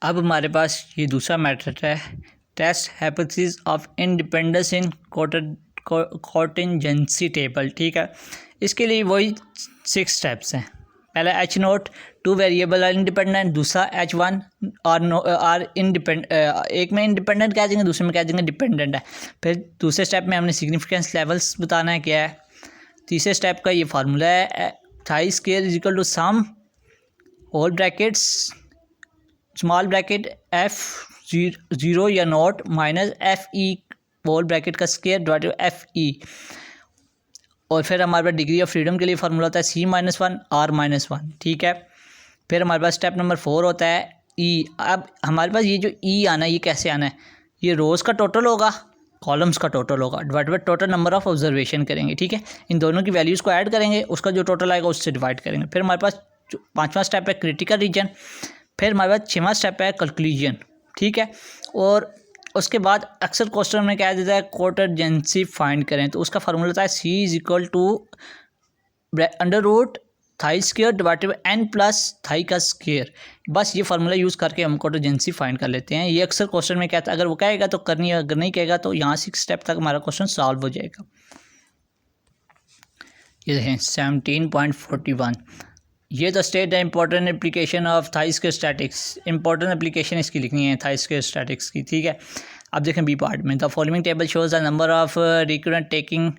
अब हमारे पास ये दूसरा मैथड है, test hypothesis of independence in contingency table. ठीक है, इसके लिए वही 6 स्टेप्स हैं। पहला H naught, 2 variable are independent, दूसरा H1 आर इंडिपेंडेंट, एक में इंडिपेंडेंट कह देंगे, दूसरे में कह देंगे डिपेंडेंट है। फिर दूसरे स्टेप में हमने सिग्निफिकेंस लेवल्स बताना है क्या है। तीसरे स्टेप का ये फार्मूला है, chi square is equal to sum whole brackets small bracket F0 या naught minus FE whole bracket का स्केयर डिवाइडेड FE। और फिर हमारे पास डिग्री ऑफ फ्रीडम के लिए फार्मूला होता है C-1 R-1। ठीक है, फिर हमारे पास स्टेप नंबर 4 होता है E। अब हमारे पास ये जो E आना है, ये कैसे आना है, ये रोज़ का टोटल होगा, कॉलम्स का टोटल होगा, divide by total number of observation करेंगे। ठीक है, इन दोनों की वैल्यूज़ को ऐड करेंगे, उसका जो टोटल आएगा उससे डिवाइड करेंगे। फिर हमारे पास 5वां स्टेप है क्रिटिकल रीजन। फिर हमारे पास 6वां स्टेप है कंक्लूजन। ठीक है, और उसके बाद अक्सर क्वेश्चन में क्या देता है, कॉन्टिजेंसी फाइंड करें, तो उसका फार्मूला होता है C is equal to under root chi square divided by n plus chi का स्केयर। बस ये फार्मूला यूज़ करके हम कॉन्टिजेंसी फाइंड कर लेते हैं। ये अक्सर क्वेश्चन में कहता है, अगर वो कहेगा तो करनी है, अगर नहीं कहेगा तो यहाँ 6 स्टेप तक हमारा क्वेश्चन सॉल्व हो जाएगा। ये देखें 17.41, ये तो state the important application of thigh square statics. Important application इसकी लिखनी है थाई स्केयर स्टैटिक्स की। ठीक है, अब देखें बी पार्ट में, the following table shows the number of recurrent taking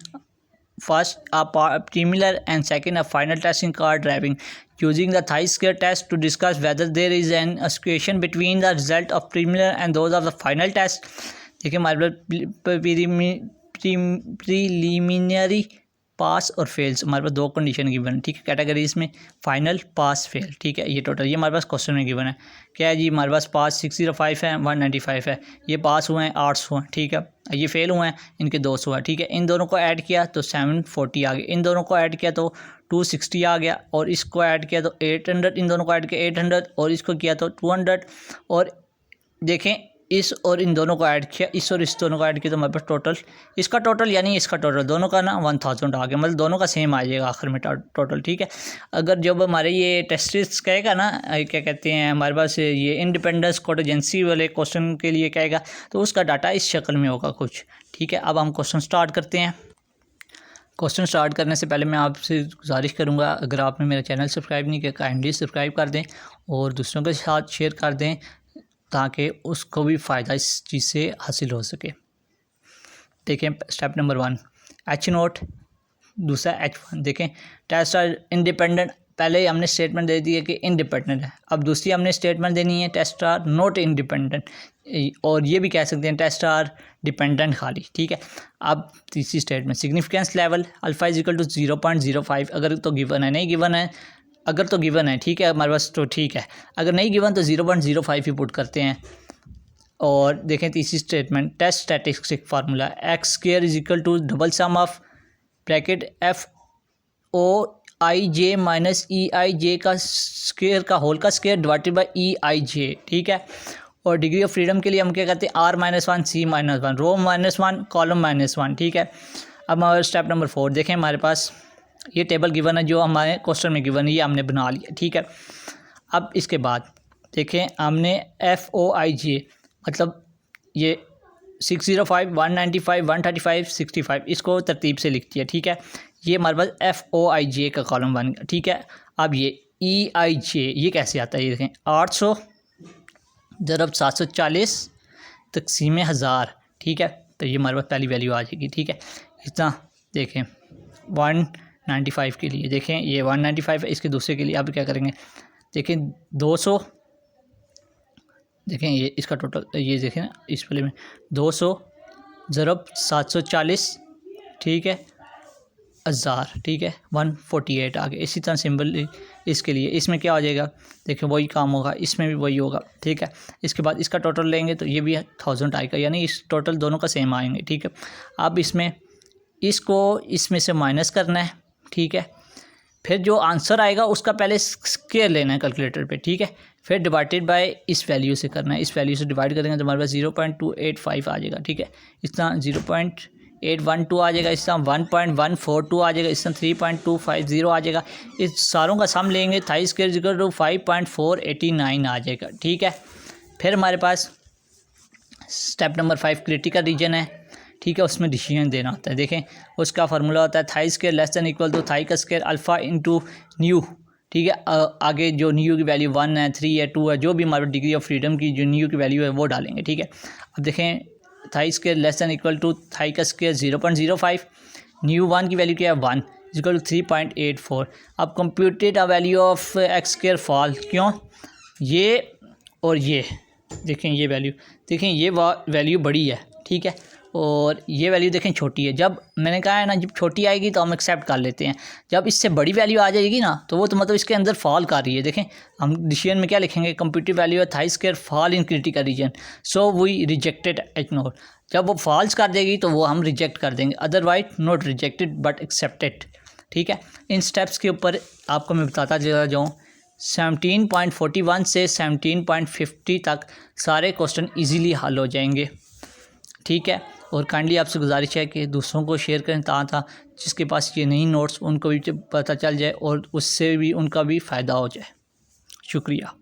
first a preliminary and second a final test in car driving using the thigh scale test to discuss whether there is an association between the result of preliminary and those of the final test। देखिए हमारे preliminary पास और fails हमारे पास 2 condition given है। ठीक है, categories में final pass fail. ठीक है, ये टोटल ये हमारे पास क्वेश्चन में गिवन है। क्या है जी, हमारे पास पास 605 है, 195 है, ये पास हुए हैं 800 हैं। ठीक है, ये फेल हुए हैं, इनके 200 है। ठीक है, इन दोनों को ऐड किया तो 740 आ गया, इन दोनों को ऐड किया तो 260 आ गया, और इसको ऐड किया तो 800, इन दोनों को ऐड किया 800, और इसको किया तो 200। और देखें इस और इन दोनों को ऐड किया, इस और इस दोनों को ऐड किया तो हमारे पास टोटल, इसका टोटल यानी इसका टोटल दोनों का ना 1000 आ गया, मतलब दोनों का सेम आ जाएगा आखिर में टोटल। ठीक है, अगर जब हमारे ये टेस्ट कहेगा ना, क्या कहते हैं, हमारे पास ये इंडिपेंडेंस कॉन्टिजेंसी वाले क्वेश्चन के लिए कहेगा, तो उसका डाटा इस शक्ल में होगा कुछ। ठीक है, अब हम क्वेश्चन स्टार्ट करते हैं। क्वेश्चन स्टार्ट करने से पहले मैं आपसे गुजारिश करूंगा, अगर आपने मेरा चैनल सब्सक्राइब नहीं किया काइंडली सब्सक्राइब कर दें और दूसरों के साथ शेयर कर दें, ताकि उसको भी फ़ायदा इस चीज़ से हासिल हो सके। देखें स्टेप नंबर 1 H नोट, दूसरा H1। देखें टेस्ट आर इंडिपेंडेंट, पहले हमने स्टेटमेंट दे दी है कि इंडिपेंडेंट है, अब दूसरी हमने स्टेटमेंट देनी है टेस्ट आर नॉट इंडिपेंडेंट, और ये भी कह सकते हैं टेस्ट आर डिपेंडेंट खाली। ठीक है, अब तीसरी statement significance level alpha is equal to 0.05, अगर तो गिवन है, नहीं गिवन है, अगर तो गिवन है ठीक है हमारे पास तो ठीक है, अगर नहीं गिवन तो 0.05 ही पुट करते हैं। और देखें तीसरी statement test statistic formula X square is equal to double sum of bracket FOIJ minus EIJ का स्क्वायर का होल का स्क्वायर डिवाइडेड बाई EIJ। ठीक है, और डिग्री ऑफ फ्रीडम के लिए हम क्या करते हैं R-1 C-1 रो -1 कॉलम -1। ठीक है, अब हमारे स्टेप नंबर 4 देखें, हमारे पास ये टेबल गिवन है जो हमारे क्वेश्चन में गिवन है, ये हमने बना लिया। ठीक है, अब इसके बाद देखें हमने FOIJ मतलब ये 605 195 135 65 इसको तरतीब से लिख दिया। ठीक है, ये हमारे पास FOIJ का कॉलम बन गया। ठीक है, अब ये EIJ ये कैसे आता है, ये देखें 800 ज़रब 740 तक़सीम 1000। ठीक है, तो ये हमारे पास पहली वैल्यू आ जाएगी। ठीक है, इतना देखें 195 के लिए, देखें ये 195 है, इसके दूसरे के लिए अब क्या करेंगे, देखें 200, देखें ये इसका टोटल, ये देखें ना इस वाले में 200 ज़रब 740 ठीक है 1000। ठीक है, 148 आ गया। इसी तरह सिंबल इसके लिए, इसमें क्या हो जाएगा, देखें वही काम होगा, इसमें भी वही होगा। ठीक है, इसके बाद इसका टोटल लेंगे तो ये भी 1000 आएगा, यानी इस टोटल दोनों का सेम आएंगे। ठीक है, अब इसमें इसको इसमें से माइनस करना है। ठीक है, फिर जो आंसर आएगा उसका पहले स्क्वायर लेना है कैलकुलेटर पे। ठीक है, फिर डिवाइडेड बाय इस वैल्यू से करना है, इस वैल्यू से डिवाइड करेंगे तो हमारे पास 0.285 आ जाएगा। ठीक है, इस तरह 0.812 आ जाएगा, इस तरह 1.142 आ जाएगा, इस तरह 3.250 आ जाएगा। इस सारों का सम लेंगे थाई स्क्वायर इक्वल टू 5.489 आ जाएगा। ठीक है, फिर हमारे पास स्टेप नंबर 5 क्रिटिकल रीजन है, ठीक है, उसमें डिसीजन देना होता है। देखें उसका फार्मूला होता है chi square less than equal to chi का स्क्वायर अल्फ़ा इंटू न्यू, ठीक है। आगे जो न्यू की वैल्यू 1 है, 3 है, 2 है, जो भी हमारे डिग्री ऑफ फ्रीडम की जो न्यू की वैल्यू है वो डालेंगे, ठीक है। अब देखें chi square less than equal to chi का स्क्वायर 0.05, न्यू 1 की वैल्यू क्या है 1 इक्वल टू 3.84। अब computed a value of X square fall, क्यों, ये और ये देखें, ये वैल्यू देखें, ये वैल्यू बड़ी है, ठीक है, और ये वैल्यू देखें छोटी है। जब मैंने कहा है ना, जब छोटी आएगी तो हम एक्सेप्ट कर लेते हैं, जब इससे बड़ी वैल्यू आ जाएगी ना तो वो तो मतलब इसके अंदर फॉल कर रही है। देखें हम डिसीजन में क्या लिखेंगे, कंप्यूटेड वैल्यू है chi square fall in critical region so we rejected ignore. जब वो फॉल्स कर देगी तो वो हम रिजेक्ट कर देंगे, otherwise not rejected but accepted, ठीक है। इन स्टेप्स के ऊपर आपको मैं बताता चला जाऊँ, 17.41 से 17.50 तक सारे क्वेश्चन इजीली हल हो जाएंगे, ठीक है। और काइंडली आपसे गुजारिश है कि दूसरों को शेयर करें था जिसके पास ये नहीं नोट्स उनको भी पता चल जाए और उससे भी उनका भी फ़ायदा हो जाए। शुक्रिया।